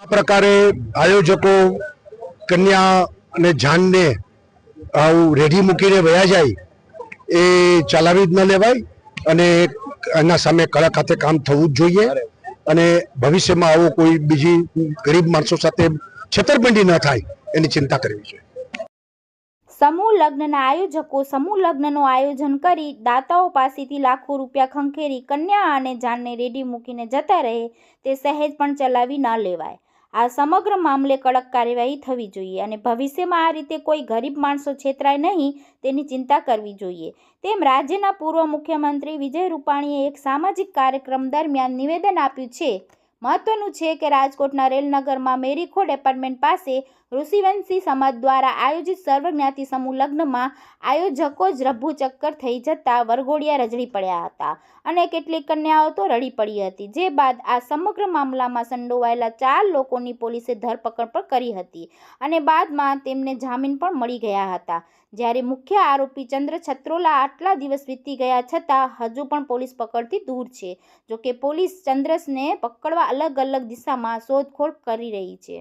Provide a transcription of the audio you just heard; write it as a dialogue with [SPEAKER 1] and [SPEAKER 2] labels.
[SPEAKER 1] આ પ્રકારે આયોજકો કન્યા અને જાનને આવું રેડી મૂકીને વયા જાય એ ચલાવી જ ન લેવાય અને એના સામે કડક હાથે કામ થવું જ જોઈએ અને ભવિષ્યમાં આવો કોઈ બીજી ગરીબ માણસો સાથે છેતરપિંડી ન થાય એની ચિંતા કરવી જોઈએ।
[SPEAKER 2] સમૂહ લગ્નના આયોજકો સમૂહ લગ્નનું આયોજન કરી દાતાઓ પાસેથી લાખો રૂપિયા ખંખેરી કન્યા અને જાનને રેડી મૂકીને જતા રહે તે સહેજ પણ ચલાવી ન લેવાય। આ સમગ્ર મામલે કડક કાર્યવાહી થવી જોઈએ અને ભવિષ્યમાં આ રીતે કોઈ ગરીબ માણસો છેતરાય નહીં તેની ચિંતા કરવી જોઈએ તેમ રાજ્યના પૂર્વ મુખ્યમંત્રી વિજય રૂપાણીએ એક સામાજિક કાર્યક્રમ દરમિયાન નિવેદન આપ્યું છે। મહત્વનું છે કે રાજકોટના રેલનગરમાં મેરીખોડ એપાર્ટમેન્ટ પાસે ઋષિવંશી સમાજ દ્વારા આયોજિત સર્વજ્ઞાતિ સમૂહ લગ્નમાં આયોજકો જ રફુચક્કર થઈ જતા વરઘોડિયા રજડી પડ્યા હતા અને કેટલીક કન્યાઓ તો રડી પડી હતી। જે બાદ આ સમગ્ર મામલામાં સંડોવાયેલા 4 લોકોની પોલીસે ધરપકડ પણ કરી હતી અને બાદમાં તેમને જામીન પણ મળી ગયા હતા। જ્યારે મુખ્ય આરોપી ચંદ્ર છત્રોલા આટલા દિવસ વીતી ગયા છતાં હજુ પણ પોલીસ પકડથી દૂર છે। જોકે પોલીસ ચંદ્રને પકડવા અલગ અલગ દિશામાં શોધખોળ કરી રહી છે।